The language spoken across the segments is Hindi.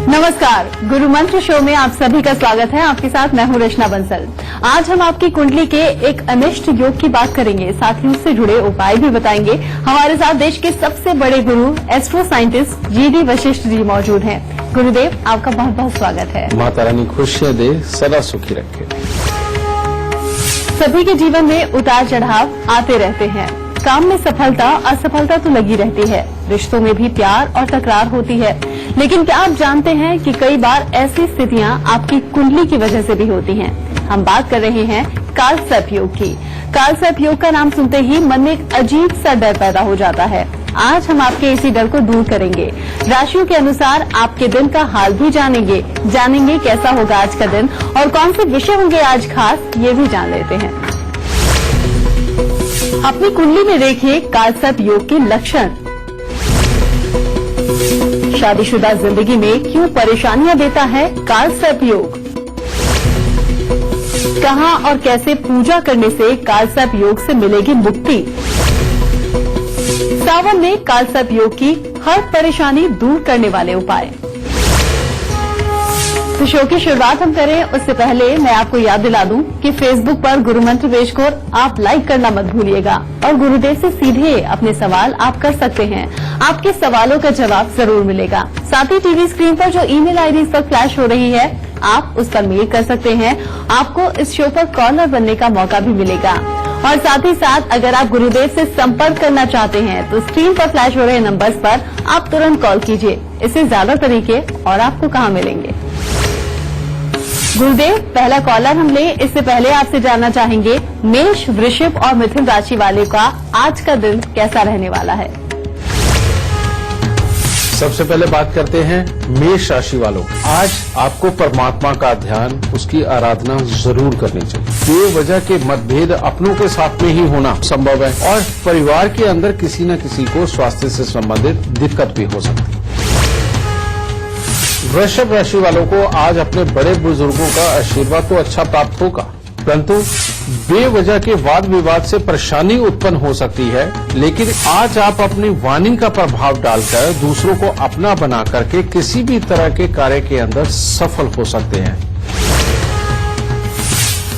नमस्कार, गुरु मंत्र शो में आप सभी का स्वागत है। आपके साथ मैं हूं रचना बंसल। आज हम आपकी कुंडली के एक अनिष्ट योग की बात करेंगे, साथ ही उससे जुड़े उपाय भी बताएंगे। हमारे साथ देश के सबसे बड़े गुरु astro scientist GD Vashishtha ji मौजूद हैं। गुरुदेव, आपका बहुत बहुत स्वागत है। माता रानी खुशियां दे, सदा सुखी रखे। सभी के जीवन में उतार चढ़ाव आते रहते हैं। काम में सफलता असफलता तो लगी रहती है, रिश्तों में भी प्यार और तकरार होती है। लेकिन क्या आप जानते हैं कि कई बार ऐसी स्थितियां आपकी कुंडली की वजह से भी होती हैं। हम बात कर रहे हैं कालसर्प योग की। कालसर्प योग का नाम सुनते ही मन में एक अजीब सा डर पैदा हो जाता है। आज हम आपके इसी डर को दूर करेंगे। राशियों के अनुसार आपके दिन का हाल भी जानेंगे कैसा होगा आज का दिन और कौन से विषय होंगे आज खास, ये भी जान लेते हैं। अपनी कुंडली में देखिए कालसर्प योग के लक्षण। शादीशुदा जिंदगी में क्यों परेशानियां देता है कालसर्प योग? कहां और कैसे पूजा करने से कालसर्प योग से मिलेगी मुक्ति? सावन में कालसर्प योग की हर परेशानी दूर करने वाले उपाय। तो शो की शुरुआत हम करें उससे पहले मैं आपको याद दिला दूं कि फेसबुक पर गुरु मंत्र पेज को आप लाइक करना मत भूलिएगा और गुरुदेव से सीधे अपने सवाल आप कर सकते हैं। आपके सवालों का जवाब जरूर मिलेगा। साथ ही टीवी स्क्रीन पर जो ईमेल आईडी इस वक्त फ्लैश हो रही है, आप उस पर मेल कर सकते हैं। आपको इस शो पर कॉलर बनने का मौका भी मिलेगा। और साथ ही साथ अगर आप गुरुदेव से संपर्क करना चाहते हैं तो स्क्रीन पर फ्लैश हो रहे नंबर्स पर आप तुरंत कॉल कीजिए। इससे ज्यादा तरीके और आपको कहां मिलेंगे। गुरुदेव, पहला कॉलर हम ले, इससे पहले आपसे जानना चाहेंगे मेष, वृषभ और मिथुन राशि वाले का आज का दिन कैसा रहने वाला है। सबसे पहले बात करते हैं मेष राशि वालों। आज आपको परमात्मा का ध्यान, उसकी आराधना जरूर करनी चाहिए। बेवजह के मतभेद अपनों के साथ में ही होना संभव है और परिवार के अंदर किसी न किसी को स्वास्थ्य से संबंधित दिक्कत भी हो सकती है। वृषभ राशि वालों को आज अपने बड़े बुजुर्गों का आशीर्वाद तो अच्छा प्राप्त होगा, परंतु बेवजह के वाद विवाद से परेशानी उत्पन्न हो सकती है। लेकिन आज आप अपनी वाणी का प्रभाव डालकर दूसरों को अपना बना करके किसी भी तरह के कार्य के अंदर सफल हो सकते हैं।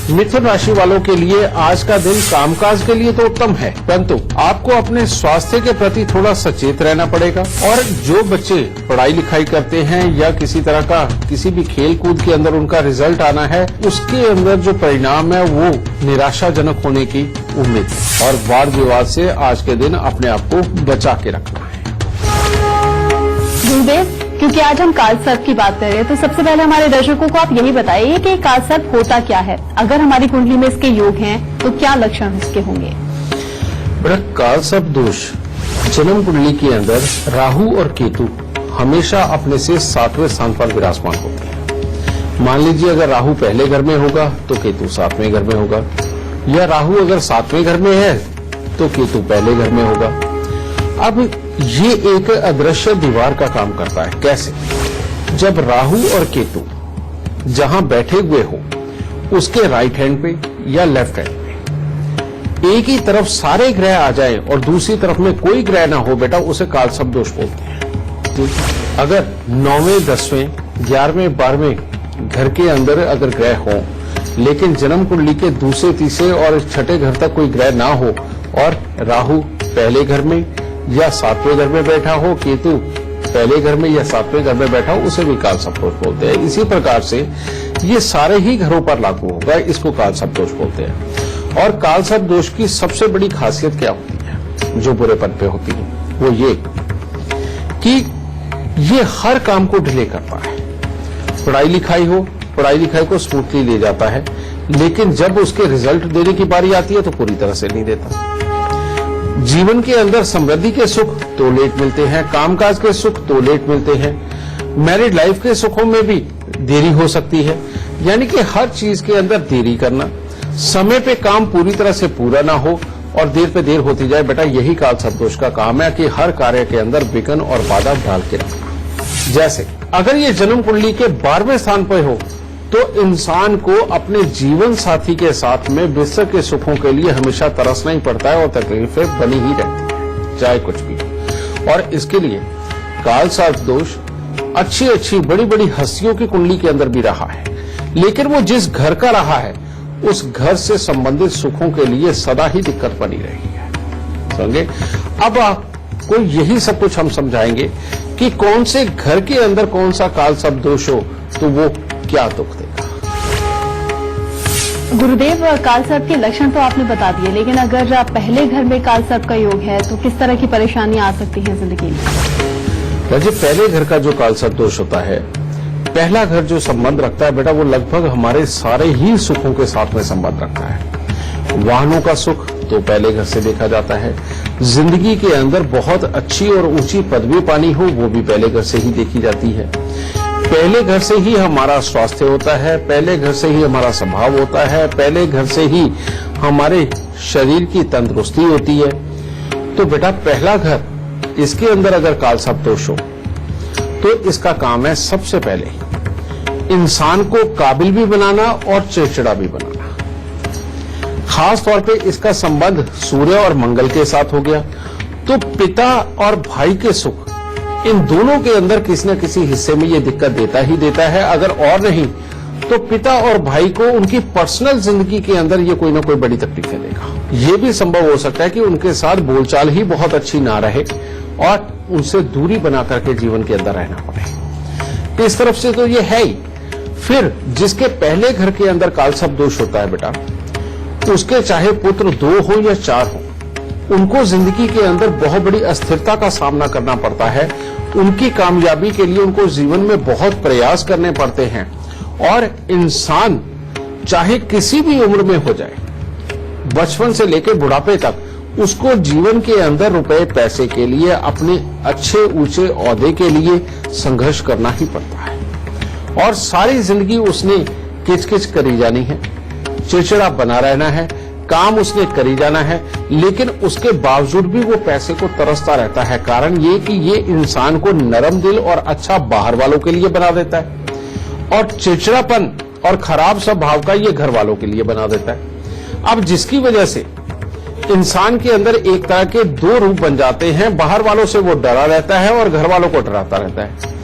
मिथुन राशि वालों के लिए आज का दिन कामकाज के लिए तो उत्तम है, परंतु आपको अपने स्वास्थ्य के प्रति थोड़ा सचेत रहना पड़ेगा। और जो बच्चे पढ़ाई लिखाई करते हैं या किसी तरह का किसी भी खेल कूद के अंदर उनका रिजल्ट आना है, उसके अंदर जो परिणाम है वो निराशाजनक होने की उम्मीद है। और वाद विवाद से आज के दिन अपने आप को बचा के रखना है। गुरुदेव, क्योंकि आज हम कालसर्प की बात कर रहे हैं तो सबसे पहले हमारे दर्शकों को आप यही बताइए कि कालसर्प होता क्या है। अगर हमारी कुंडली में इसके योग हैं तो क्या लक्षण इसके होंगे? बड़ा कालसर्प दोष जन्म कुंडली के अंदर राहु और केतु हमेशा अपने से 7वें स्थान पर विराजमान होते हैं। मान लीजिए अगर राहु पहले घर में होगा तो केतु 7वें घर में होगा, या राहु अगर 7वें घर में है तो केतु पहले घर में होगा। अब ये एक अदृश्य दीवार का काम करता है। कैसे? जब राहु और केतु जहां बैठे हुए हो उसके राइट हैंड पे या लेफ्ट हैंड पे एक ही तरफ सारे ग्रह आ जाए और दूसरी तरफ में कोई ग्रह ना हो बेटा, उसे कालसर्प दोष बोलते हैं। अगर 9वें, 10वें, 11वें, 12वें घर के अंदर अगर ग्रह हो लेकिन जन्म कुंडली के दूसरे, तीसरे और छठे घर तक कोई ग्रह ना हो और राहु पहले घर में या 7वें घर में बैठा हो, केतु पहले घर में या 7वें घर में बैठा हो, उसे भी कालसर्प दोष बोलते हैं। इसी प्रकार से ये सारे ही घरों पर लागू होगा, इसको कालसर्प दोष बोलते हैं। और कालसर्प दोष की सबसे बड़ी खासियत क्या होती है जो बुरेपन पे होती है, वो ये कि ये हर काम को डिले करता है। पढ़ाई लिखाई को स्मूथली ले जाता है, लेकिन जब उसके रिजल्ट देने की बारी आती है तो पूरी तरह से नहीं देता। जीवन के अंदर समृद्धि के सुख तो लेट मिलते हैं, कामकाज के सुख तो लेट मिलते हैं, मैरिड लाइफ के सुखों में भी देरी हो सकती है। यानी कि हर चीज के अंदर देरी करना, समय पे काम पूरी तरह से पूरा ना हो और देर पे देर होती जाए, बेटा यही कालसर्प दोष का काम है कि हर कार्य के अंदर विघ्न और बाधा डाल के रखना। जैसे अगर ये जन्म कुंडली के 12वें स्थान पर हो तो इंसान को अपने जीवन साथी के साथ में विश्व के सुखों के लिए हमेशा तरसना ही पड़ता है और तकलीफें बनी ही रहती है। चाहे कुछ भी हो। और इसके लिए काल सर्प दोष अच्छी अच्छी बड़ी बड़ी हस्तियों की कुंडली के अंदर भी रहा है, लेकिन वो जिस घर का रहा है उस घर से संबंधित सुखों के लिए सदा ही दिक्कत बनी रही है। समझे? अब आपको यही सब कुछ हम समझाएंगे कि कौन से घर के अंदर कौन सा काल सर्प दोष हो तो वो क्या दुख देगा। गुरुदेव, काल सर्प के लक्षण तो आपने बता दिए, लेकिन अगर पहले घर में काल सर्प का योग है तो किस तरह की परेशानी आ सकती है जिंदगी में? वैसे पहले घर का जो काल सर्प दोष होता है, पहला घर जो संबंध रखता है बेटा, वो लगभग हमारे सारे ही सुखों के साथ में संबंध रखता है। वाहनों का सुख तो पहले घर से देखा जाता है, जिंदगी के अंदर बहुत अच्छी और ऊंची पदवी पानी हो वो भी पहले घर से ही देखी जाती है। पहले घर से ही हमारा स्वास्थ्य होता है, पहले घर से ही हमारा स्वभाव होता है, पहले घर से ही हमारे शरीर की तंदुरुस्ती होती है। तो बेटा पहला घर, इसके अंदर अगर काल सर्प दोष हो तो इसका काम है सबसे पहले इंसान को काबिल भी बनाना और चिड़चिड़ा भी बनाना। खास तौर पे इसका संबंध सूर्य और मंगल के साथ हो गया तो पिता और भाई के सुख, इन दोनों के अंदर किसी न किसी हिस्से में ये दिक्कत देता ही देता है। अगर और नहीं तो पिता और भाई को उनकी पर्सनल जिंदगी के अंदर ये कोई ना कोई बड़ी तकलीफें देगा। ये भी संभव हो सकता है कि उनके साथ बोलचाल ही बहुत अच्छी ना रहे और उनसे दूरी बना करके जीवन के अंदर रहना पड़े। इस तरफ से तो ये है ही। फिर जिसके पहले घर के अंदर काल सर्प दोष होता है बेटा, उसके चाहे पुत्र 2 हो या 4 हो, उनको जिंदगी के अंदर बहुत बड़ी अस्थिरता का सामना करना पड़ता है। उनकी कामयाबी के लिए उनको जीवन में बहुत प्रयास करने पड़ते हैं और इंसान चाहे किसी भी उम्र में हो जाए, बचपन से लेकर बुढ़ापे तक, उसको जीवन के अंदर रुपए पैसे के लिए, अपने अच्छे ऊंचे ओहदे के लिए संघर्ष करना ही पड़ता है। और सारी जिंदगी उसने किचकिच करी जानी है, चिड़चिड़ा बना रहना है, काम उसने करी जाना है, लेकिन उसके बावजूद भी वो पैसे को तरसता रहता है। कारण ये कि ये इंसान को नरम दिल और अच्छा बाहर वालों के लिए बना देता है और चिड़चिड़ापन और खराब स्वभाव का ये घर वालों के लिए बना देता है। अब जिसकी वजह से इंसान के अंदर एक तरह के 2 रूप बन जाते हैं। बाहर वालों से वो डरा रहता है और घर वालों को डराता रहता है,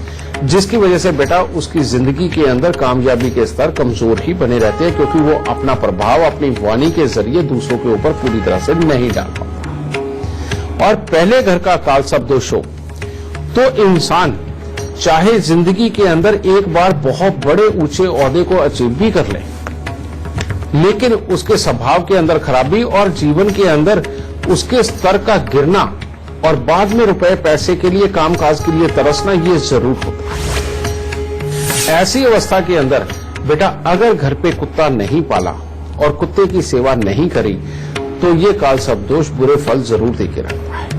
जिसकी वजह से बेटा उसकी जिंदगी के अंदर कामयाबी के स्तर कमजोर ही बने रहते हैं, क्योंकि वो अपना प्रभाव अपनी वाणी के जरिए दूसरों के ऊपर पूरी तरह से नहीं डाल पाता। और पहले घर का काल सर्प दोष हो तो इंसान चाहे जिंदगी के अंदर एक बार बहुत बड़े ऊंचे ओहदे को अचीव भी कर ले, लेकिन उसके स्वभाव के अंदर खराबी और जीवन के अंदर उसके स्तर का गिरना और बाद में रुपए पैसे के लिए, कामकाज के लिए तरसना, ये जरूर होता है। ऐसी अवस्था के अंदर बेटा अगर घर पे कुत्ता नहीं पाला और कुत्ते की सेवा नहीं करी तो ये काल सर्प दोष बुरे फल जरूर देके रखता है।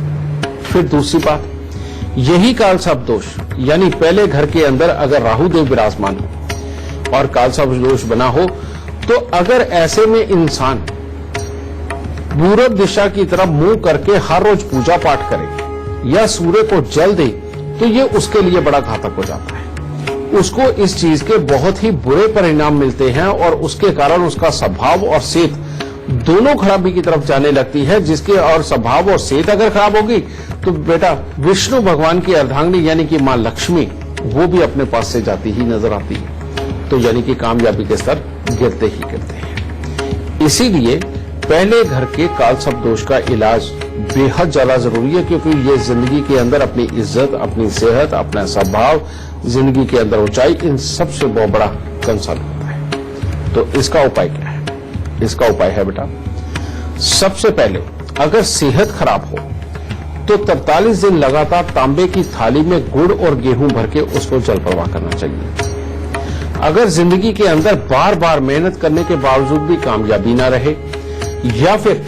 फिर दूसरी बात, यही काल सर्प दोष यानी पहले घर के अंदर अगर राहु देव विराजमान हो और काल सर्प दोष बना हो तो अगर ऐसे में इंसान पूरब दिशा की तरफ मुंह करके हर रोज पूजा पाठ करे या सूर्य को जल दे तो ये उसके लिए बड़ा घातक हो जाता है। उसको इस चीज के बहुत ही बुरे परिणाम मिलते हैं और उसके कारण उसका स्वभाव और सेहत दोनों खराबी की तरफ जाने लगती है। जिसके और स्वभाव और सेहत अगर खराब होगी तो बेटा विष्णु भगवान की अर्धांगिनी यानी कि मां लक्ष्मी वो भी अपने पास से जाती ही नजर आती है। तो यानी कि कामयाबी के स्तर गिरते ही गिरते हैं। इसीलिए पहले घर के काल सर्प दोष का इलाज बेहद ज्यादा जरूरी है, क्योंकि ये जिंदगी के अंदर अपनी इज्जत, अपनी सेहत, अपना स्वभाव, जिंदगी के अंदर ऊंचाई, इन सबसे बहुत बड़ा कंसर्न होता है। तो इसका उपाय क्या है? इसका उपाय है बेटा, सबसे पहले अगर सेहत खराब हो तो 43 दिन लगातार तांबे की थाली में गुड़ और गेहूं भर के उसको जल प्रवाह करना चाहिए। अगर जिंदगी के अंदर बार बार मेहनत करने के बावजूद भी कामयाबी ना रहे या फिर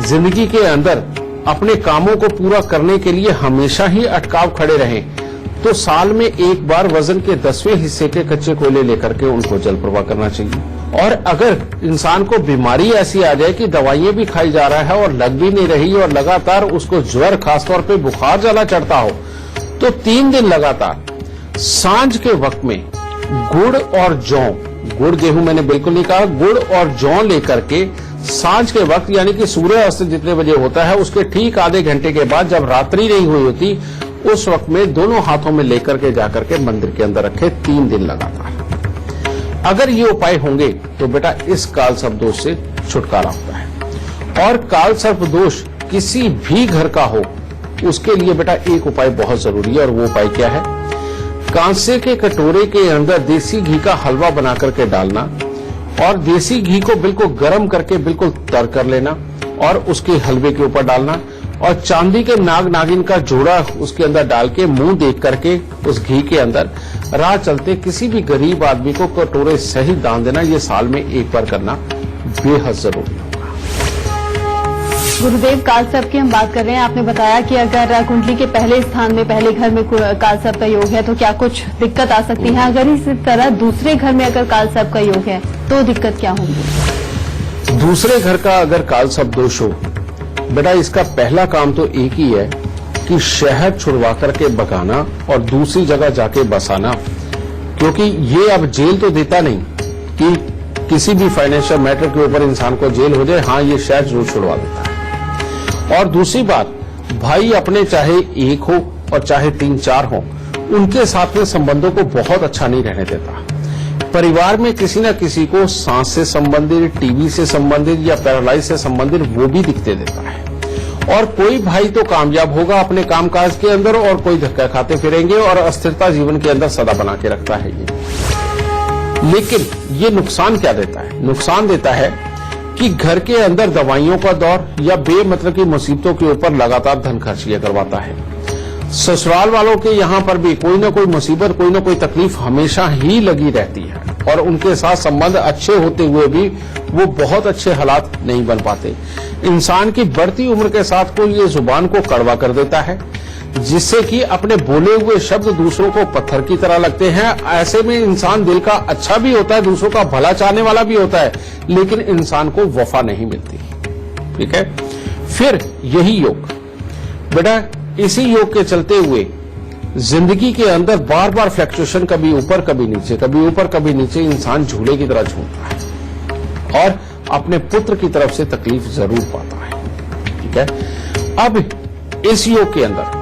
जिंदगी के अंदर अपने कामों को पूरा करने के लिए हमेशा ही अटकाव खड़े रहें तो साल में एक बार वजन के 10वें हिस्से के कच्चे कोयले लेकर के उनको जल प्रवाह करना चाहिए। और अगर इंसान को बीमारी ऐसी आ जाए कि दवाइयां भी खाई जा रहा है और लग भी नहीं रही और लगातार उसको ज्वर, खासतौर पे बुखार ज्यादा चढ़ता हो, तो 3 दिन लगातार सांझ के वक्त में गुड़ और जौ, गुड़ गेहूं मैंने बिल्कुल नहीं कहा, गुड़ और जौ लेकर के सांझ के वक्त यानी कि सूर्य अस्त जितने बजे होता है उसके ठीक आधे घंटे के बाद जब रात्रि नहीं हुई होती उस वक्त में दोनों हाथों में लेकर के जाकर के मंदिर के अंदर रखे 3 दिन लगातार। अगर ये उपाय होंगे तो बेटा इस काल सर्प दोष से छुटकारा होता है। और काल सर्प दोष किसी भी घर का हो उसके लिए बेटा एक उपाय बहुत जरूरी है और वो उपाय क्या है? कांसे के कटोरे के अंदर देसी घी का हलवा बना करके डालना और देसी घी को बिल्कुल गर्म करके बिल्कुल तर कर लेना और उसके हलवे के ऊपर डालना और चांदी के नाग नागिन का जोड़ा उसके अंदर डाल के मुंह देख करके उस घी के अंदर राह चलते किसी भी गरीब आदमी को कटोरे सहित दान देना। ये साल में एक बार करना बेहद जरूरी होगा। गुरुदेव, काल सर्प की हम बात कर रहे हैं। आपने बताया कि अगर कुंडली के पहले स्थान में पहले घर में काल सर्प का योग है तो क्या कुछ दिक्कत आ सकती है? अगर इसी तरह दूसरे घर में अगर काल सर्प का योग है तो दिक्कत क्या होगी? दूसरे घर का अगर काल सर्प दोष हो बेटा इसका पहला काम तो एक ही है कि शहर छुड़वा करके भगाना और दूसरी जगह जाके बसाना, क्योंकि ये अब जेल तो देता नहीं कि किसी भी फाइनेंशियल मैटर के ऊपर इंसान को जेल हो जाए। हाँ, ये शहर जरूर छुड़वा देता है। और दूसरी बात, भाई अपने चाहे एक हो और चाहे 3-4 हो, उनके साथ में संबंधों को बहुत अच्छा नहीं रहने देता। परिवार में किसी न किसी को सांस से संबंधित, टीबी से संबंधित या पैरालाइज से संबंधित वो भी दिखते देता है। और कोई भाई तो कामयाब होगा अपने कामकाज के अंदर और कोई धक्का खाते फिरेंगे और अस्थिरता जीवन के अंदर सदा बना के रखता है ये। लेकिन ये नुकसान क्या देता है? नुकसान देता है कि घर के अंदर दवाइयों का दौर या बेमतलब की मुसीबतों के ऊपर लगातार धन खर्चिया करवाता है। ससुराल वालों के यहाँ पर भी कोई ना कोई मुसीबत, कोई ना कोई तकलीफ हमेशा ही लगी रहती है और उनके साथ संबंध अच्छे होते हुए भी वो बहुत अच्छे हालात नहीं बन पाते। इंसान की बढ़ती उम्र के साथ को ये जुबान को कड़वा कर देता है, जिससे कि अपने बोले हुए शब्द दूसरों को पत्थर की तरह लगते हैं। ऐसे में इंसान दिल का अच्छा भी होता है, दूसरों का भला चाहने वाला भी होता है, लेकिन इंसान को वफा नहीं मिलती। ठीक है, फिर यही योग बेटा, इसी योग के चलते हुए जिंदगी के अंदर बार बार फ्लक्चुएशन, कभी ऊपर कभी नीचे, कभी ऊपर कभी नीचे, इंसान झूले की तरह झूलता है और अपने पुत्र की तरफ से तकलीफ जरूर पाता है। ठीक है, अब इस योग के अंदर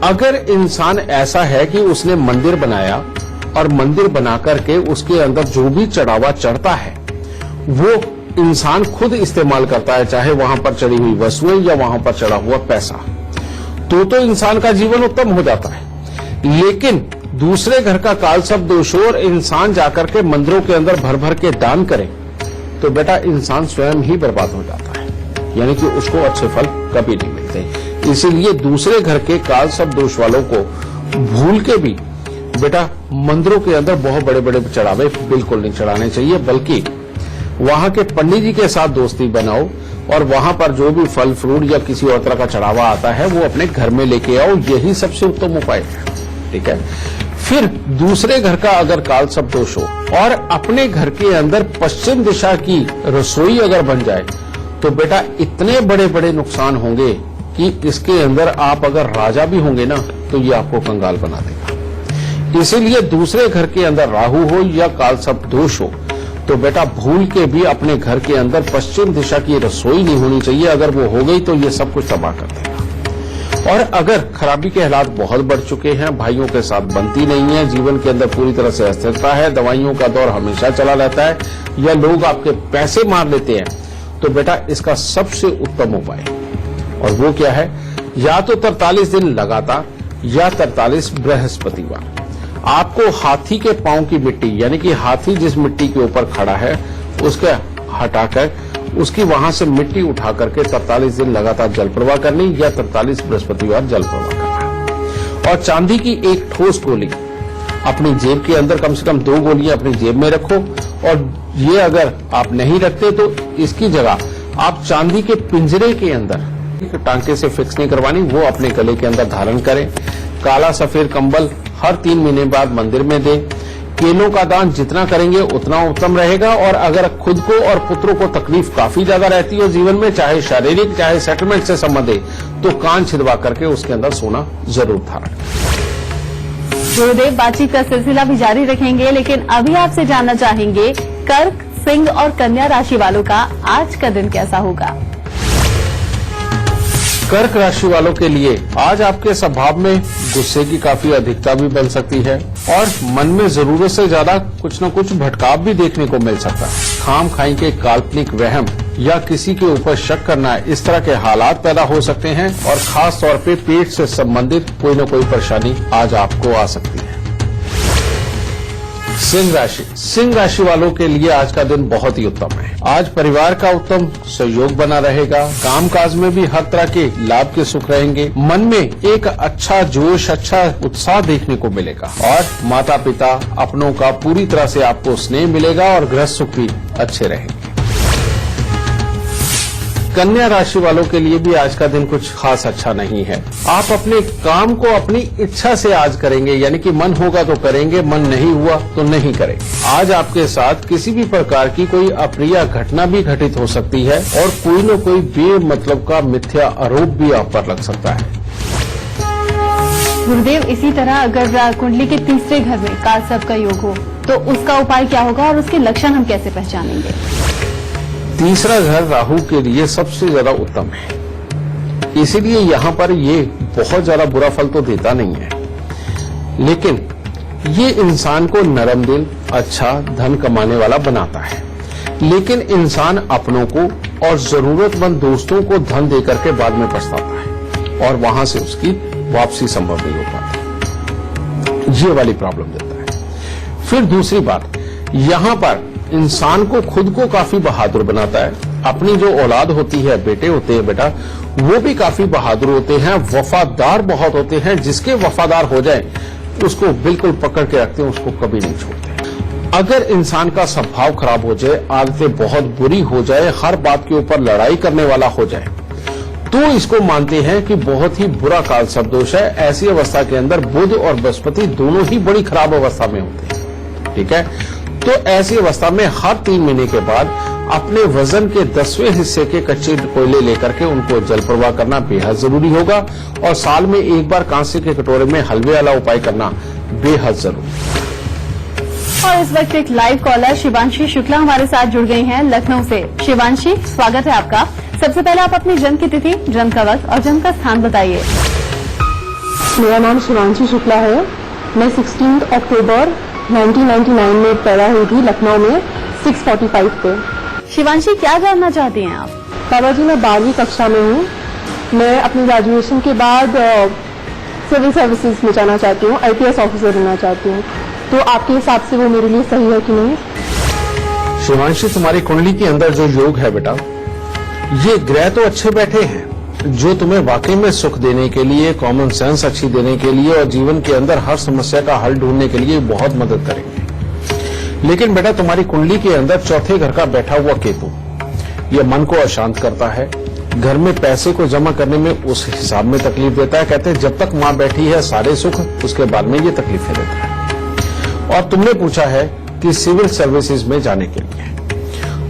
अगर इंसान ऐसा है कि उसने मंदिर बनाया और मंदिर बना करके उसके अंदर जो भी चढ़ावा चढ़ता है वो इंसान खुद इस्तेमाल करता है, चाहे वहां पर चढ़ी हुई वस्तुएं या वहां पर चढ़ा हुआ पैसा, तो इंसान का जीवन उत्तम हो जाता है। लेकिन दूसरे घर का काल सर्प दोष और इंसान जाकर के मंदिरों के अंदर भर भर के दान करे तो बेटा इंसान स्वयं ही बर्बाद हो जाता है, यानी कि उसको अच्छे फल कभी नहीं मिलते। इसीलिए दूसरे घर के काल सर्प दोष वालों को भूल के भी बेटा मंदिरों के अंदर बहुत बड़े बड़े चढ़ावे बिल्कुल नहीं चढ़ाने चाहिए, बल्कि वहां के पंडित जी के साथ दोस्ती बनाओ और वहां पर जो भी फल फ्रूट या किसी और तरह का चढ़ावा आता है वो अपने घर में लेके आओ। यही सबसे उत्तम उपाय है। ठीक है, फिर दूसरे घर का अगर काल सर्प दोष हो और अपने घर के अंदर पश्चिम दिशा की रसोई अगर बन जाए तो बेटा इतने बड़े बड़े नुकसान होंगे कि इसके अंदर आप अगर राजा भी होंगे ना तो ये आपको कंगाल बना देगा। इसीलिए दूसरे घर के अंदर राहु हो या काल सर्प दोष हो तो बेटा भूल के भी अपने घर के अंदर पश्चिम दिशा की रसोई नहीं होनी चाहिए। अगर वो हो गई तो ये सब कुछ तबाह कर देगा। और अगर खराबी के हालात बहुत बढ़ चुके हैं, भाइयों के साथ बनती नहीं है, जीवन के अंदर पूरी तरह से अस्थिरता है, दवाइयों का दौर हमेशा चला रहता है या लोग आपके पैसे मार लेते हैं, तो बेटा इसका सबसे उत्तम उपाय और वो क्या है, या तो 43 दिन लगातार या 43 बृहस्पतिवार आपको हाथी के पांव की मिट्टी, यानी कि हाथी जिस मिट्टी के ऊपर खड़ा है उसके हटाकर उसकी वहां से मिट्टी उठा करके 43 दिन लगातार जल प्रवाह करनी या 43 बृहस्पतिवार जल प्रवाह करना। और चांदी की एक ठोस गोली अपनी जेब के अंदर, कम से कम 2 गोलियां अपनी जेब में रखो। और ये अगर आप नहीं रखते तो इसकी जगह आप चांदी के पिंजरे के अंदर, टांके से फिक्स नहीं करवानी, वो अपने गले के अंदर धारण करें। काला सफेद कंबल हर 3 महीने बाद मंदिर में दें। केलों का दान जितना करेंगे उतना उत्तम रहेगा। और अगर खुद को और पुत्रों को तकलीफ काफी ज्यादा रहती है जीवन में, चाहे शारीरिक चाहे सेटलमेंट से संबंधित, तो कान छिदवा करके उसके अंदर सोना जरूर धारण। गुरुदेव, बातचीत का सिलसिला भी जारी रखेंगे, लेकिन अभी आपसे जानना चाहेंगे कर्क सिंह और कन्या राशि वालों का आज का दिन कैसा होगा। कर्क राशि वालों के लिए आज आपके स्वभाव में गुस्से की काफी अधिकता भी बन सकती है और मन में जरूरत से ज्यादा कुछ न कुछ भटकाव भी देखने को मिल सकता है। खाम खाई के काल्पनिक वहम या किसी के ऊपर शक करना, इस तरह के हालात पैदा हो सकते हैं और खास तौर पे पेट से संबंधित कोई न कोई परेशानी आज आपको आ सकती है। सिंह राशि वालों के लिए आज का दिन बहुत ही उत्तम है। आज परिवार का उत्तम सहयोग बना रहेगा। कामकाज में भी हर तरह के लाभ के सुख रहेंगे। मन में एक अच्छा जोश, अच्छा उत्साह देखने को मिलेगा और माता पिता अपनों का पूरी तरह से आपको स्नेह मिलेगा और गृह सुख भी अच्छे रहेंगे। कन्या राशि वालों के लिए भी आज का दिन कुछ खास अच्छा नहीं है। आप अपने काम को अपनी इच्छा से आज करेंगे, यानी कि मन होगा तो करेंगे, मन नहीं हुआ तो नहीं करेंगे। आज आपके साथ किसी भी प्रकार की कोई अप्रिय घटना भी घटित हो सकती है और कोई न कोई बेमतलब का मिथ्या आरोप भी आप पर लग सकता है। गुरुदेव, इसी तरह अगर कुंडली के तीसरे घर में कालसर्प का योग हो तो उसका उपाय क्या होगा और उसके लक्षण हम कैसे पहचानेंगे। तीसरा घर राहु के लिए सबसे ज्यादा उत्तम है, इसीलिए यहाँ पर ये बहुत ज्यादा बुरा फल तो देता नहीं है, लेकिन ये इंसान को नरम दिल, अच्छा धन कमाने वाला बनाता है। लेकिन इंसान अपनों को और जरूरतमंद दोस्तों को धन देकर के बाद में पछताता है और वहां से उसकी वापसी संभव नहीं हो पाती। ये वाली प्रॉब्लम देता है। फिर दूसरी बात, यहाँ पर इंसान को खुद को काफी बहादुर बनाता है। अपनी जो औलाद होती है, बेटे होते हैं बेटा, वो भी काफी बहादुर होते हैं, वफादार बहुत होते हैं। जिसके वफादार हो जाए उसको बिल्कुल पकड़ के रखते हैं, उसको कभी नहीं छोड़ते। अगर इंसान का स्वभाव खराब हो जाए, आदतें बहुत बुरी हो जाए, हर बात के ऊपर लड़ाई करने वाला हो जाए, तो इसको मानते हैं कि बहुत ही बुरा कालसर्प दोष है। ऐसी अवस्था के अंदर बुध और बृहस्पति दोनों ही बड़ी खराब अवस्था में होते हैं। ठीक है, तो ऐसी अवस्था में हर 3 महीने के बाद अपने वजन के 10वें हिस्से के कच्चे कोयले लेकर के उनको जल प्रवाह करना बेहद जरूरी होगा और साल में एक बार कांसे के कटोरे में हलवे वाला उपाय करना बेहद जरूरी। और इस वक्त एक लाइव कॉलर शिवांशी शुक्ला हमारे साथ जुड़ गई हैं लखनऊ से। शिवांशी, स्वागत है आपका। सबसे पहले आप अपनी जन्म की तिथि, जन्म का वक्त और जन्म का स्थान बताइए। मेरा नाम शिवांशी शुक्ला है। मैं 16 अक्टूबर 1999 में पैदा हुई थी लखनऊ में 6:45 पे। शिवांशी, क्या जानना चाहती हैं आप। बाबा जी, मैं 12वीं कक्षा में हूँ। मैं अपनी ग्रेजुएशन के बाद सिविल सर्विसेज में जाना चाहती हूँ, IPS ऑफिसर बनना चाहती हूँ। तो आपके हिसाब से वो मेरे लिए सही है कि नहीं। शिवांशी, तुम्हारी कुंडली के अंदर जो योग है बेटा, ये ग्रह तो अच्छे बैठे हैं जो तुम्हें वाकई में सुख देने के लिए, कॉमन सेंस अच्छी देने के लिए और जीवन के अंदर हर समस्या का हल ढूंढने के लिए बहुत मदद करेंगे। लेकिन बेटा, तुम्हारी कुंडली के अंदर चौथे घर का बैठा हुआ केतु, ये मन को अशांत करता है, घर में पैसे को जमा करने में उस हिसाब में तकलीफ देता है। कहते हैं जब तक माँ बैठी है सारे सुख, उसके बाद में ये तकलीफें देता है। और तुमने पूछा है कि सिविल सर्विसेज में जाने के लिए,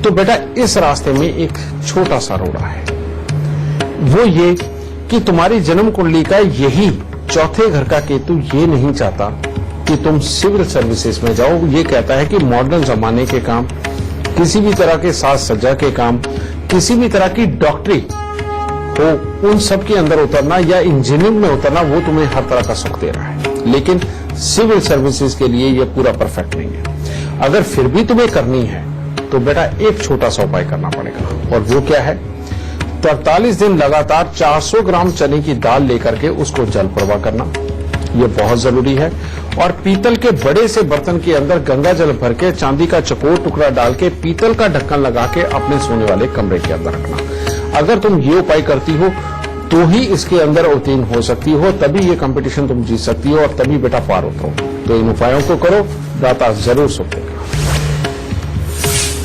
तो बेटा इस रास्ते में एक छोटा सा रोड़ा है। वो ये कि तुम्हारी जन्म कुंडली का यही चौथे घर का केतु ये नहीं चाहता कि तुम सिविल सर्विसेज में जाओ। ये कहता है कि मॉडर्न जमाने के काम, किसी भी तरह के साज सज्जा के काम, किसी भी तरह की डॉक्टरी हो, उन सब के अंदर उतरना या इंजीनियरिंग में उतरना, वो तुम्हें हर तरह का सुख दे रहा है। लेकिन सिविल सर्विसेज के लिए ये पूरा परफेक्ट नहीं है। अगर फिर भी तुम्हें करनी है तो बेटा एक छोटा सा उपाय करना पड़ेगा, और वो क्या है, 43 दिन लगातार 400 ग्राम चने की दाल लेकर के उसको जल प्रवाह करना, ये बहुत जरूरी है। और पीतल के बड़े से बर्तन के अंदर गंगा जल भर के चांदी का चकोर टुकड़ा डाल के पीतल का ढक्कन लगा के अपने सोने वाले कमरे के अंदर रखना। अगर तुम ये उपाय करती हो तो ही इसके अंदर उत्तीर्ण हो सकती हो, तभी ये कंपटीशन तुम जीत सकती हो और तभी बेटा पार उतरो। तो इन उपायों को करो, दाता जरूर सुख देगा।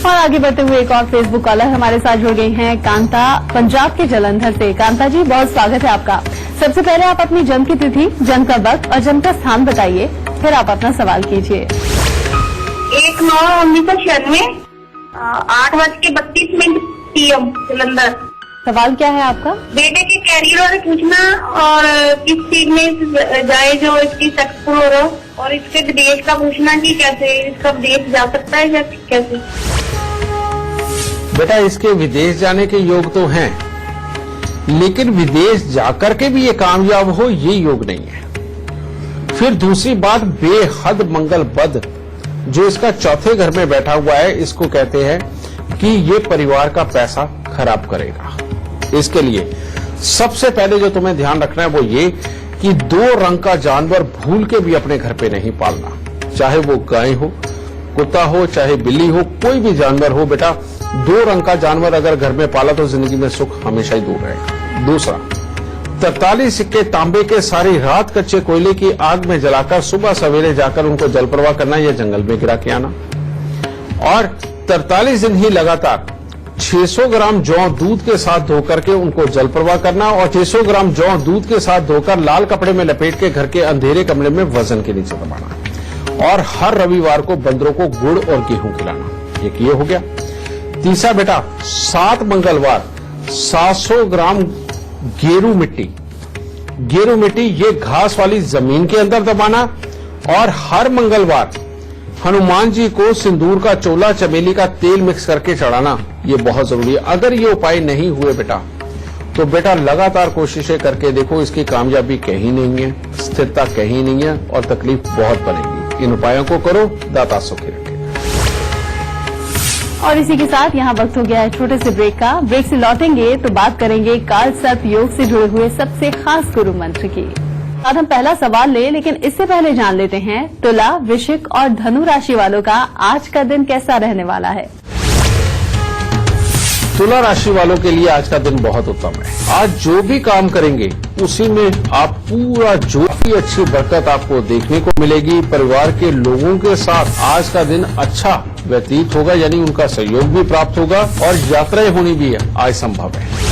और आगे बढ़ते हुए एक और फेसबुक कॉलर हमारे साथ जुड़ गई हैं कांता, पंजाब के जालंधर से। कांता जी, बहुत स्वागत है आपका। सबसे पहले आप अपनी जन्म की तिथि, जन्म का वक्त और जन्म का स्थान बताइए, फिर आप अपना सवाल कीजिए। 1/9/1996 8:32 PM जालंधर। सवाल क्या है आपका? बेटे के कैरियर बारे पूछना और किस चीज में जाए जो इसकी सक्सेसफुल हो रहा, और इसके विदेश का पूछना कि कैसे इसका विदेश जा सकता है या कैसे। बेटा इसके विदेश जाने के योग तो हैं, लेकिन विदेश जाकर के भी ये कामयाब हो ये योग नहीं है। फिर दूसरी बात, बेहद मंगल बद जो इसका चौथे घर में बैठा हुआ है, इसको कहते हैं कि ये परिवार का पैसा खराब करेगा। इसके लिए सबसे पहले जो तुम्हें ध्यान रखना है वो ये कि 2 रंग का जानवर भूल के भी अपने घर पे नहीं पालना, चाहे वो गाय हो, कुत्ता हो, चाहे बिल्ली हो, कोई भी जानवर हो। बेटा 2 रंग का जानवर अगर घर में पाला तो जिंदगी में सुख हमेशा ही दूर रहेगा। दूसरा, 43 सिक्के तांबे के सारी रात कच्चे कोयले की आग में जलाकर सुबह सवेरे जाकर उनको जल प्रवाह करना या जंगल में गिरा के आना। और 43 दिन ही लगातार 600 ग्राम जौ दूध के साथ धोकर के उनको जल प्रवाह करना और 600 ग्राम जौ दूध के साथ धोकर लाल कपड़े में लपेट के घर के अंधेरे कमरे में वजन के नीचे दबाना। और हर रविवार को बंदरों को गुड़ और गेहूं खिलाना। एक ये हो गया। तीसरा बेटा, 7 मंगलवार 700 ग्राम गेरू मिट्टी ये घास वाली जमीन के अंदर दबाना। और हर मंगलवार हनुमान जी को सिंदूर का चोला चमेली का तेल मिक्स करके चढ़ाना, ये बहुत जरूरी है। अगर ये उपाय नहीं हुए बेटा तो बेटा लगातार कोशिशें करके देखो, इसकी कामयाबी कहीं नहीं है, स्थिरता कहीं नहीं है और तकलीफ बहुत बनेगी। इन उपायों को करो, दाता सुखी रखे। और इसी के साथ यहाँ वक्त हो गया है छोटे से ब्रेक का। ब्रेक से लौटेंगे तो बात करेंगे काल सर्प योग से जुड़े हुए सबसे खास गुरु मंत्र की। आज हम पहला सवाल लेकिन इससे पहले जान लेते हैं तुला, वृश्चिक और धनु राशि वालों का आज का दिन कैसा रहने वाला है। तुला राशि वालों के लिए आज का दिन बहुत उत्तम है। आज जो भी काम करेंगे उसी में आप पूरा जो भी अच्छी बरकत आपको देखने को मिलेगी। परिवार के लोगों के साथ आज का दिन अच्छा व्यतीत होगा, यानी उनका सहयोग भी प्राप्त होगा और यात्राएं होनी भी आज संभव है।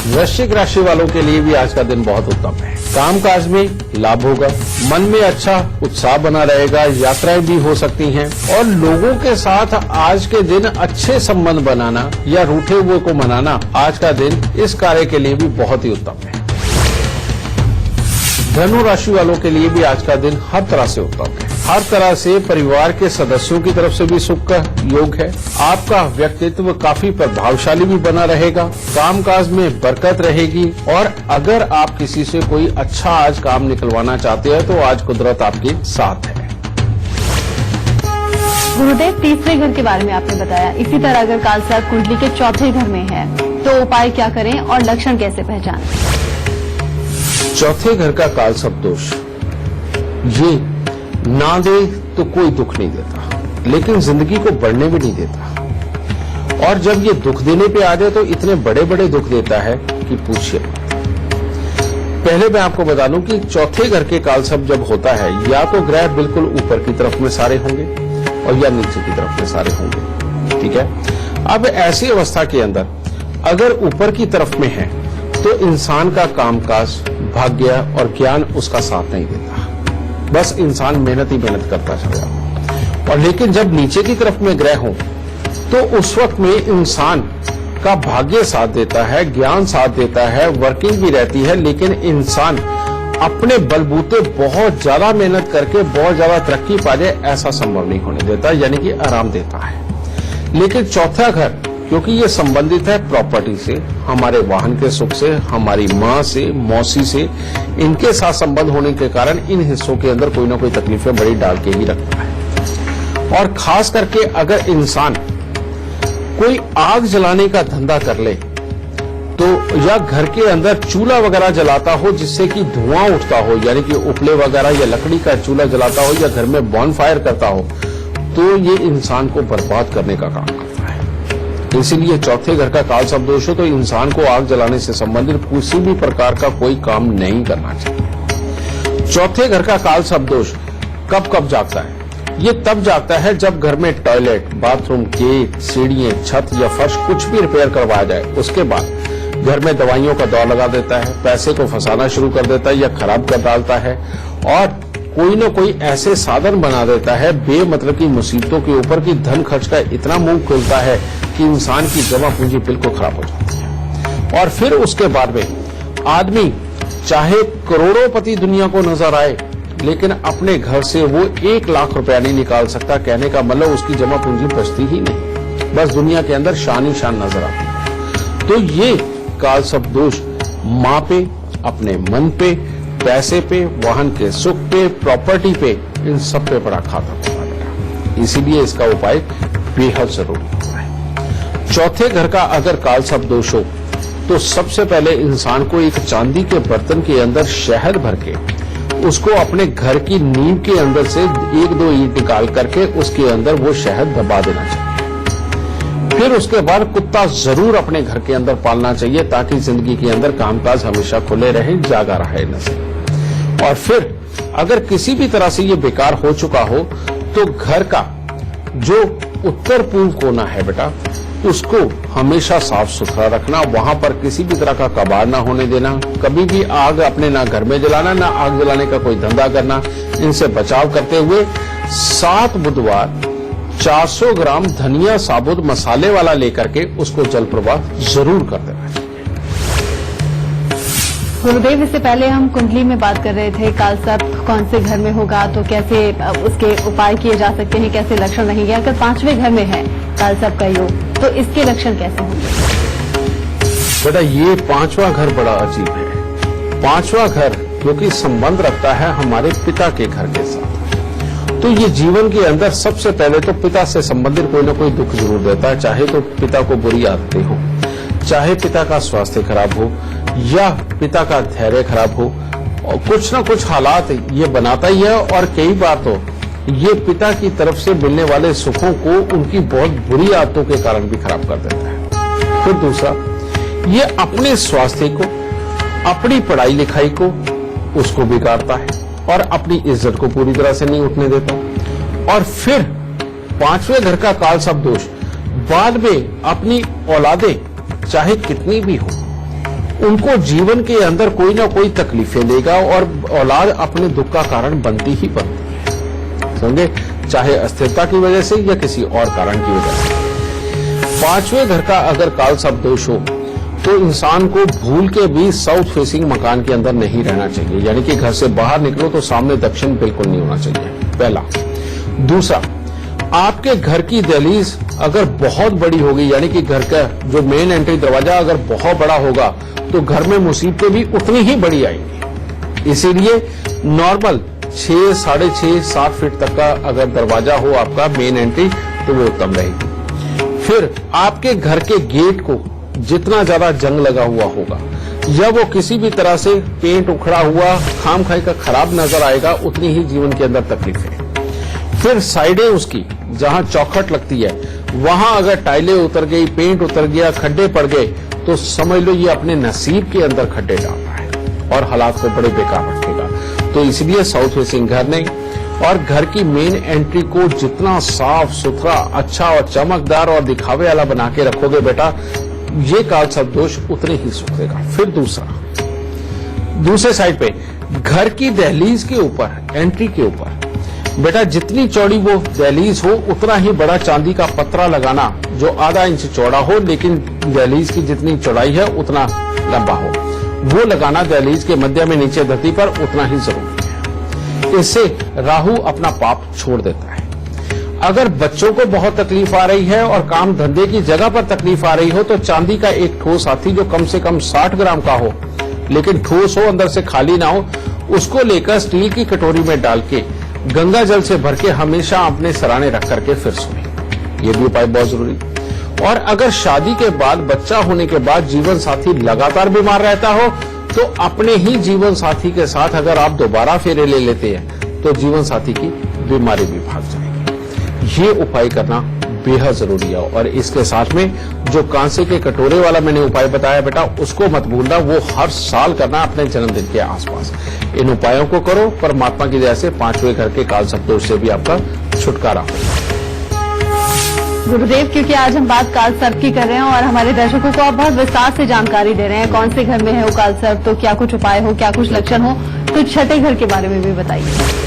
वृश्चिक राशि वालों के लिए भी आज का दिन बहुत उत्तम है। कामकाज में लाभ होगा, मन में अच्छा उत्साह बना रहेगा, यात्राएं भी हो सकती हैं और लोगों के साथ आज के दिन अच्छे संबंध बनाना या रूठे हुए को मनाना आज का दिन इस कार्य के लिए भी बहुत ही उत्तम है। धनु राशि वालों के लिए भी आज का दिन हर तरह से उत्तम है। हर तरह से परिवार के सदस्यों की तरफ से भी सुख का योग है। आपका व्यक्तित्व काफी प्रभावशाली भी बना रहेगा, कामकाज में बरकत रहेगी और अगर आप किसी से कोई अच्छा आज काम निकलवाना चाहते हैं तो आज कुदरत आपके साथ है। गुरुदेव, तीसरे घर के बारे में आपने बताया, इसी तरह अगर काल सर्प कुंडली के चौथे घर में है तो उपाय क्या करें और लक्षण कैसे पहचानें। चौथे घर का काल सर्प दोष ये ना दे तो कोई दुख नहीं देता, लेकिन जिंदगी को बढ़ने भी नहीं देता। और जब ये दुख देने पे आ जाए तो इतने बड़े बड़े दुख देता है कि पूछिए। पहले मैं आपको बता दूं कि चौथे घर के काल सर्प जब होता है या तो ग्रह बिल्कुल ऊपर की तरफ में सारे होंगे और या नीचे की तरफ में सारे होंगे। ठीक है। अब ऐसी अवस्था के अंदर अगर ऊपर की तरफ में है तो इंसान का कामकाज, भाग्य और ज्ञान उसका साथ नहीं देता, बस इंसान मेहनत ही मेहनत करता चला जाता। और लेकिन जब नीचे की तरफ में ग्रह हो तो उस वक्त में इंसान का भाग्य साथ देता है, ज्ञान साथ देता है, वर्किंग भी रहती है, लेकिन इंसान अपने बलबूते बहुत ज्यादा मेहनत करके बहुत ज्यादा तरक्की पा जाए ऐसा संभव नहीं होने देता, यानी कि आराम देता है। लेकिन चौथा घर क्योंकि ये संबंधित है प्रॉपर्टी से, हमारे वाहन के सुख से, हमारी माँ से, मौसी से, इनके साथ संबंध होने के कारण इन हिस्सों के अंदर कोई ना कोई तकलीफें बड़ी डाल के ही रखता है। और खास करके अगर इंसान कोई आग जलाने का धंधा कर ले तो या घर के अंदर चूल्हा वगैरह जलाता हो जिससे कि धुआं उठता हो, यानी कि उपले वगैरह या लकड़ी का चूल्हा जलाता हो या घर में बॉनफायर करता हो, तो ये इंसान को बर्बाद करने का काम करता है। इसीलिए चौथे घर का काल सर्प दोष हो तो इंसान को आग जलाने से संबंधित किसी भी प्रकार का कोई काम नहीं करना चाहिए। चौथे घर का काल सर्प दोष कब कब जागता है? ये तब जागता है जब घर में टॉयलेट, बाथरूम, गेट, सीढ़ियां, छत या फर्श कुछ भी रिपेयर करवाया जाए। उसके बाद घर में दवाइयों का दौर लगा देता है, पैसे को फंसाना शुरू कर देता है या खराब कर डालता है और कोई न कोई ऐसे साधन बना देता है बेमतलब की मुसीबतों के ऊपर कि धन खर्च का इतना मुंह खुलता है कि इंसान की जमा पूंजी बिल्कुल खराब हो जाती है। और फिर उसके बाद में आदमी चाहे करोड़ोंपति दुनिया को नजर आए लेकिन अपने घर से वो 1 लाख रुपया नहीं निकाल सकता। कहने का मतलब उसकी जमा पूंजी बचती ही नहीं। बस दुनिया के अंदर शान ही शान नजर आती है। तो ये काल सर्प दोष माँ पे, अपने मन पे, पैसे पे, वाहन के सुख पे, प्रॉपर्टी पे, इन सब पे बड़ा खाता होता है। इसीलिए इसका उपाय बेहद जरूरी होता है। चौथे घर का अगर काल सर्प दोष हो तो सबसे पहले इंसान को एक चांदी के बर्तन के अंदर शहद भर के उसको अपने घर की नींव के अंदर से 1-2 ईंट निकाल करके उसके अंदर वो शहद दबा देना चाहिए। फिर उसके बाद कुत्ता जरूर अपने घर के अंदर पालना चाहिए ताकि जिंदगी के अंदर कामकाज हमेशा खुले रहे, जागा रहे नजर। और फिर अगर किसी भी तरह से ये बेकार हो चुका हो तो घर का जो उत्तर पूर्व कोना है बेटा, उसको हमेशा साफ सुथरा रखना, वहां पर किसी भी तरह का कबाड़ ना होने देना, कभी भी आग अपने ना घर में जलाना, ना आग जलाने का कोई धंधा करना, इनसे बचाव करते हुए 7 बुधवार 400 ग्राम धनिया साबुत मसाले वाला लेकर के उसको जल प्रवाह जरूर कर देना चाहिए। गुरुदेव, इससे पहले हम कुंडली में बात कर रहे थे काल सर्प कौन से घर में होगा, तो कैसे उसके उपाय किए जा सकते हैं, कैसे लक्षण रहेंगे। अगर 5वें घर में है काल सर्प का योग तो इसके लक्षण कैसे होंगे? बेटा ये 5वां घर बड़ा अजीब है। 5वां घर क्योंकि संबंध रखता है हमारे पिता के घर के साथ, तो ये जीवन के अंदर सबसे पहले तो पिता से संबंधित कोई ना कोई दुख जरूर देता है, चाहे तो पिता को बुरी आदतें हो, चाहे पिता का स्वास्थ्य खराब हो, या पिता का धैर्य खराब हो, और कुछ ना कुछ हालात ये बनाता ही है। और कई बार तो ये पिता की तरफ से मिलने वाले सुखों को उनकी बहुत बुरी आदतों के कारण भी खराब कर देता है। फिर दूसरा, ये अपने स्वास्थ्य को, अपनी पढ़ाई लिखाई को उसको बिगाड़ता है और अपनी इज्जत को पूरी तरह से नहीं उठने देता। और फिर 5वें घर का काल सर्प दोष बाद में अपनी औलादें चाहे कितनी भी हो, उनको जीवन के अंदर कोई ना कोई तकलीफें देगा और औलाद अपने दुख का कारण बनती ही बनती है, समझे, चाहे अस्थिरता की वजह से या किसी और कारण की वजह से। 5वें घर का अगर काल सर्प दोष हो तो इंसान को भूल के भी साउथ फेसिंग मकान के अंदर नहीं रहना चाहिए, यानी कि घर से बाहर निकलो तो सामने दक्षिण बिल्कुल नहीं होना चाहिए, पहला। दूसरा, आपके घर की दहलीज अगर बहुत बड़ी होगी, यानी कि घर का जो मेन एंट्री दरवाजा अगर बहुत बड़ा होगा तो घर में मुसीबतें भी उतनी ही बड़ी आएंगी। इसीलिए नॉर्मल 6, 6.5, 7 फीट तक का अगर दरवाजा हो आपका मेन एंट्री तो वो उत्तम रहेगी। फिर आपके घर के गेट को जितना ज्यादा जंग लगा हुआ होगा या वो किसी भी तरह से पेंट उखड़ा हुआ खाम खाई का खराब नजर आएगा, उतनी ही जीवन के अंदर तकलीफ है। फिर साइडें उसकी जहां चौखट लगती है वहां अगर टाइलें उतर गई, पेंट उतर गया, खड्डे पड़ गए तो समझ लो ये अपने नसीब के अंदर खड्डे डाल रहा है और हालात को बड़े बेकार रखेगा। तो इसलिए साउथ फेसिंग घर नहीं, और घर की मेन एंट्री को जितना साफ सुथरा, अच्छा और चमकदार और दिखावे वाला बना के रखोगे बेटा, ये काल सर्प दोष उतने ही सुख देगा। फिर दूसरे साइड पे घर की दहलीज के ऊपर, एंट्री के ऊपर बेटा जितनी चौड़ी वो दहलीज हो उतना ही बड़ा चांदी का पत्रा लगाना जो आधा इंच चौड़ा हो लेकिन दहलीज की जितनी चौड़ाई है उतना लंबा हो, वो लगाना दहलीज के मध्य में नीचे धरती पर उतना ही जरूरी है। इससे राहु अपना पाप छोड़ देता है। अगर बच्चों को बहुत तकलीफ आ रही है और काम धंधे की जगह पर तकलीफ आ रही हो तो चांदी का एक ठोस हाथी जो कम से कम 60 ग्राम का हो लेकिन ठोस हो, अंदर से खाली ना हो, उसको लेकर स्टील की कटोरी में डाल के गंगा जल से भर के हमेशा अपने सराने रख करके फिर सोएं। ये भी उपाय बहुत जरूरी। और अगर शादी के बाद, बच्चा होने के बाद जीवन साथी लगातार बीमार रहता हो तो अपने ही जीवन साथी के साथ अगर आप दोबारा फेरे ले लेते हैं तो जीवन साथी की बीमारी भी भाग जाएगी। ये उपाय करना बेहद जरूरी है। और इसके साथ में जो कांसे के कटोरे वाला मैंने उपाय बताया बेटा, उसको मत भूलना, वो हर साल करना अपने जन्मदिन के आसपास। इन उपायों को करो, परमात्मा की दया से 5वें घर के काल सर्प दोष से भी आपका छुटकारा होगा। गुरुदेव, क्योंकि आज हम बात काल सर्प की कर रहे हैं और हमारे दर्शकों को आप बहुत विस्तार से जानकारी दे रहे हैं, कौन से घर में है वो काल सर्प, तो क्या कुछ उपाय हो, क्या कुछ लक्षण हो, तो 6ठे घर के बारे में भी बताइए।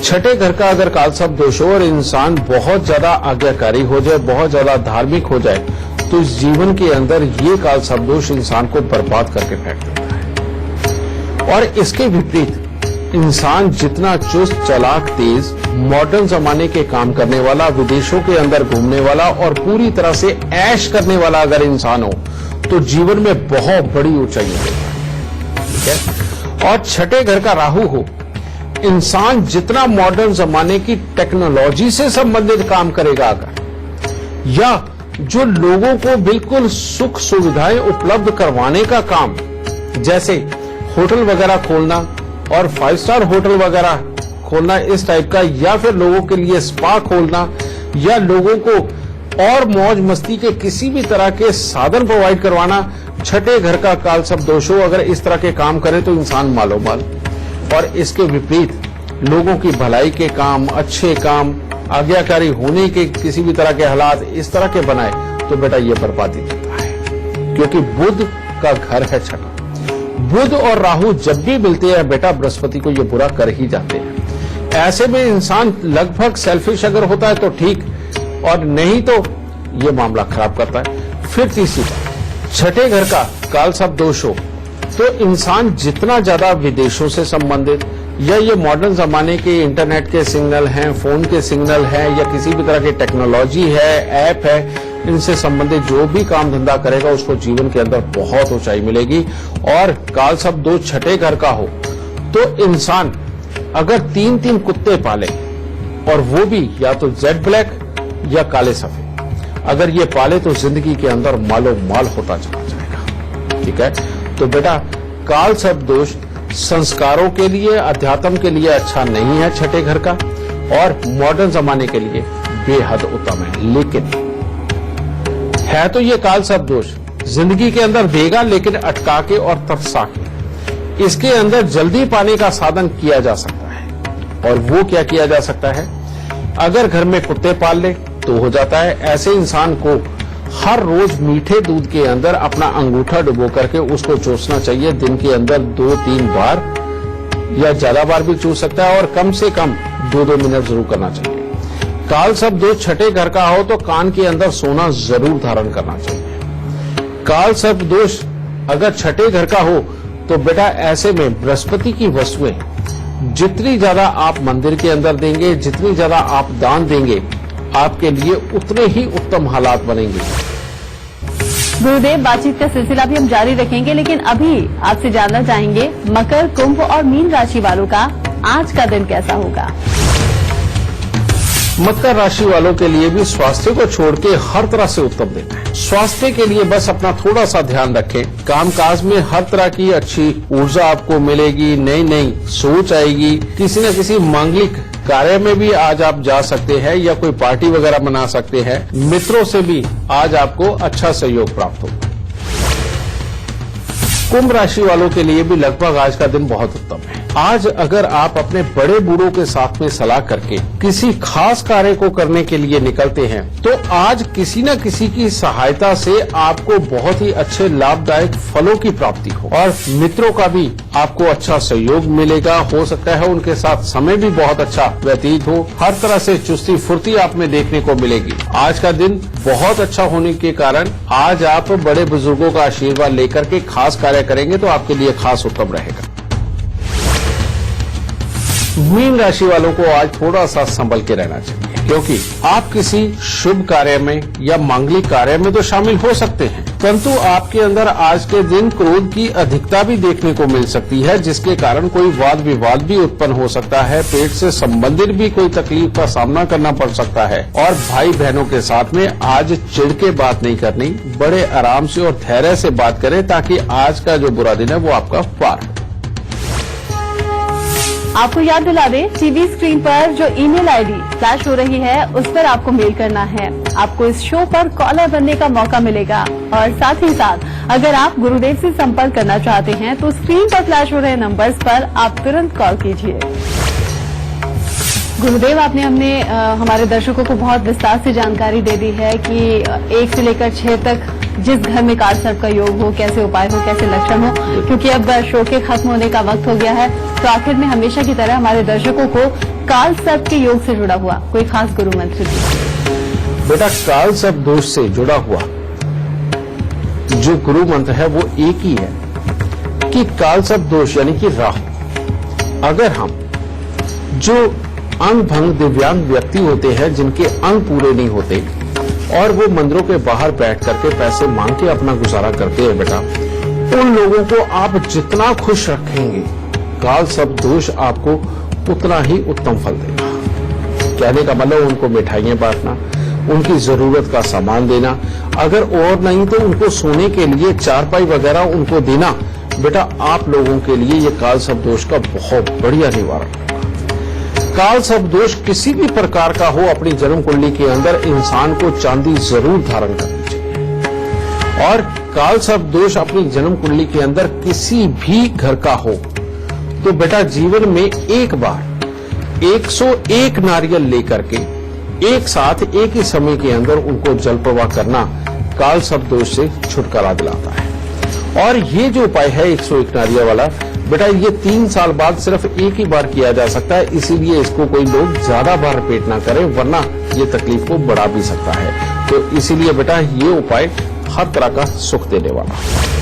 6ठे घर का अगर काल सर्प दोष हो और इंसान बहुत ज्यादा आज्ञाकारी हो जाए, बहुत ज्यादा धार्मिक हो जाए, तो इस जीवन के अंदर ये काल सर्प दोष इंसान को बर्बाद करके फेंक देता है। और इसके विपरीत इंसान जितना चुस्त, चालाक, तेज, मॉडर्न जमाने के काम करने वाला, विदेशों के अंदर घूमने वाला और पूरी तरह से ऐश करने वाला अगर इंसान हो तो जीवन में बहुत बड़ी ऊंचाई मिलेगी, ठीक है। और छठे घर का राहु हो, इंसान जितना मॉडर्न जमाने की टेक्नोलॉजी से संबंधित काम करेगा अगर, या जो लोगों को बिल्कुल सुख सुविधाएं उपलब्ध करवाने का काम, जैसे होटल वगैरह खोलना और 5 स्टार होटल वगैरह खोलना इस टाइप का, या फिर लोगों के लिए स्पा खोलना, या लोगों को और मौज मस्ती के किसी भी तरह के साधन प्रोवाइड करवाना, छठे घर का काल सब दोष हो अगर इस तरह के काम करे तो इंसान मालो माल। और इसके विपरीत लोगों की भलाई के काम, अच्छे काम, आज्ञाकारी होने के किसी भी तरह के हालात इस तरह के बनाए तो बेटा ये बर्बादी देता है, क्योंकि बुध का घर है छठा। बुध और राहु जब भी मिलते हैं बेटा बृहस्पति को ये बुरा कर ही जाते हैं। ऐसे में इंसान लगभग सेल्फिश अगर होता है तो ठीक, और नहीं तो ये मामला खराब करता है। फिर तीसरी बात, छठे घर का काल सब दोष हो तो इंसान जितना ज्यादा विदेशों से संबंधित या ये मॉडर्न जमाने के इंटरनेट के सिग्नल हैं, फोन के सिग्नल हैं, या किसी भी तरह की टेक्नोलॉजी है, ऐप है, इनसे संबंधित जो भी काम धंधा करेगा उसको जीवन के अंदर बहुत ऊंचाई मिलेगी। और काल सब दोष छठे घर का हो तो इंसान अगर 3-3 कुत्ते पाले, और वो भी या तो जेड ब्लैक या काले सफेद, अगर ये पाले तो जिंदगी के अंदर मालो माल होता चला जाएगा, ठीक है। तो बेटा काल सब दोष संस्कारों के लिए, अध्यात्म के लिए अच्छा नहीं है छठे घर का, और मॉडर्न जमाने के लिए बेहद उत्तम है। लेकिन है तो ये काल सब दोष जिंदगी के अंदर देगा, लेकिन अटका के और तरसा के। इसके अंदर जल्दी पाने का साधन किया जा सकता है, और वो क्या किया जा सकता है, अगर घर में कुत्ते पाल ले तो हो जाता है। ऐसे इंसान को हर रोज मीठे दूध के अंदर अपना अंगूठा डुबो करके उसको चूसना चाहिए, दिन के अंदर 2-3 बार या ज्यादा बार भी चूस सकता है, और कम से कम 2-2 मिनट जरूर करना चाहिए। काल सब दोष छठे घर का हो तो कान के अंदर सोना जरूर धारण करना चाहिए। काल सब दोष अगर छठे घर का हो तो बेटा ऐसे में बृहस्पति की वस्तुएं जितनी ज्यादा आप मंदिर के अंदर देंगे, जितनी ज्यादा आप दान देंगे, आपके लिए उतने ही उत्तम हालात बनेंगे। गुरुदेव, बातचीत का सिलसिला भी हम जारी रखेंगे, लेकिन अभी आपसे जानना चाहेंगे मकर, कुंभ और मीन राशि वालों का आज का दिन कैसा होगा। मकर राशि वालों के लिए भी स्वास्थ्य को छोड़ के हर तरह से उत्तम दिन है। स्वास्थ्य के लिए बस अपना थोड़ा सा ध्यान रखें। कामकाज में हर तरह की अच्छी ऊर्जा आपको मिलेगी, नई नई सोच आएगी। किसी न किसी मांगलिक कार्य में भी आज आप जा सकते हैं, या कोई पार्टी वगैरह मना सकते हैं। मित्रों से भी आज आपको अच्छा सहयोग प्राप्त होगा। कुंभ राशि वालों के लिए भी लगभग आज का दिन बहुत उत्तम है। आज अगर आप अपने बड़े बूढ़ों के साथ में सलाह करके किसी खास कार्य को करने के लिए निकलते हैं तो आज किसी न किसी की सहायता से आपको बहुत ही अच्छे लाभदायक फलों की प्राप्ति हो, और मित्रों का भी आपको अच्छा सहयोग मिलेगा। हो सकता है उनके साथ समय भी बहुत अच्छा व्यतीत हो। हर तरह से चुस्ती फुर्ती आप में देखने को मिलेगी। आज का दिन बहुत अच्छा होने के कारण आज आप बड़े बुजुर्गों का आशीर्वाद लेकर के खास कार्य करेंगे तो आपके लिए खास उत्तम रहेगा। मीन राशि वालों को आज थोड़ा सा संभल के रहना चाहिए, क्योंकि आप किसी शुभ कार्य में या मांगलिक कार्य में तो शामिल हो सकते हैं, परंतु आपके अंदर आज के दिन क्रोध की अधिकता भी देखने को मिल सकती है, जिसके कारण कोई वाद विवाद भी उत्पन्न हो सकता है। पेट से संबंधित भी कोई तकलीफ का सामना करना पड़ सकता है। और भाई बहनों के साथ में आज चिढ़ के बात नहीं करनी, बड़े आराम से और धैर्य से बात करें, ताकि आज का जो बुरा दिन है वो आपका पार हो। आपको याद दिला दें, टीवी स्क्रीन पर जो ईमेल आईडी फ्लैश हो रही है उस पर आपको मेल करना है। आपको इस शो पर कॉलर बनने का मौका मिलेगा, और साथ ही साथ अगर आप गुरुदेव से संपर्क करना चाहते हैं तो स्क्रीन पर फ्लैश हो रहे नंबर्स पर आप तुरंत कॉल कीजिए। गुरुदेव, आपने हमारे दर्शकों को बहुत विस्तार से जानकारी दे दी है कि 1 से लेकर 6 तक जिस घर में काल सर्प का योग हो, कैसे उपाय हो, कैसे लक्षण हो, क्योंकि अब शो के खत्म होने का वक्त हो गया है, तो आखिर में हमेशा की तरह हमारे दर्शकों को काल सर्प के योग से जुड़ा हुआ कोई खास गुरु मंत्र दीजिए। बेटा, काल सर्प दोष से जुड़ा हुआ जो गुरु मंत्र है वो एक ही है कि काल सर्प दोष यानी कि राहु, अगर हम जो अंग भंग दिव्यांग व्यक्ति होते हैं, जिनके अंग पूरे नहीं होते और वो मंदिरों के बाहर बैठ करके पैसे मांग के अपना गुजारा करते हैं बेटा, उन लोगों को आप जितना खुश रखेंगे, काल सब दोष आपको उतना ही उत्तम फल देगा। कहने का मतलब उनको मिठाइयां बांटना, उनकी जरूरत का सामान देना, अगर और नहीं तो उनको सोने के लिए चारपाई वगैरह उनको देना, बेटा आप लोगों के लिए ये काल सब दोष का बहुत बढ़िया निवारण है। काल सब दोष किसी भी प्रकार का हो, अपनी जन्म कुंडली के अंदर इंसान को चांदी जरूर धारण करनी चाहिए। और काल सब दोष अपनी जन्म कुंडली के अंदर किसी भी घर का हो तो बेटा जीवन में एक बार 101 नारियल लेकर के एक साथ एक ही समय के अंदर उनको जल प्रवाह करना काल सब दोष से छुटकारा दिलाता है। और ये जो उपाय है 101 नारियल वाला, बेटा ये 3 साल बाद सिर्फ एक ही बार किया जा सकता है, इसीलिए इसको कोई लोग ज्यादा बार रिपीट ना करें, वरना ये तकलीफ को बढ़ा भी सकता है। तो इसीलिए बेटा ये उपाय हर तरह का सुख देने वाला है।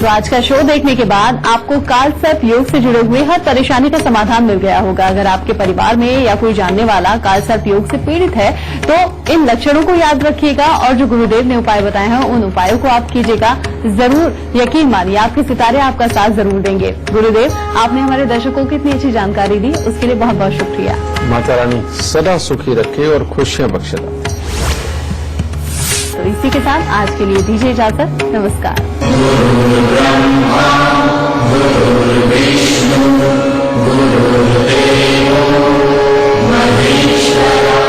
तो आज का शो देखने के बाद आपको काल सर्प योग से जुड़े हुए हर परेशानी का समाधान मिल गया होगा। अगर आपके परिवार में या कोई जानने वाला काल सर्प योग से पीड़ित है तो इन लक्षणों को याद रखिएगा और जो गुरुदेव ने उपाय बताए हैं उन उपायों को आप कीजिएगा। जरूर यकीन मानिए आपके सितारे आपका साथ जरूर देंगे। गुरुदेव, आपने हमारे दर्शकों को इतनी अच्छी जानकारी दी, उसके लिए बहुत बहुत शुक्रिया। माता रानी सदा सुखी रखे और खुशियां बख्शे। तो इसी के साथ आज के लिए दीजिए इजाजत। नमस्कार। गुरुर्विष्णु गुरुर्देवो महेश्वरः।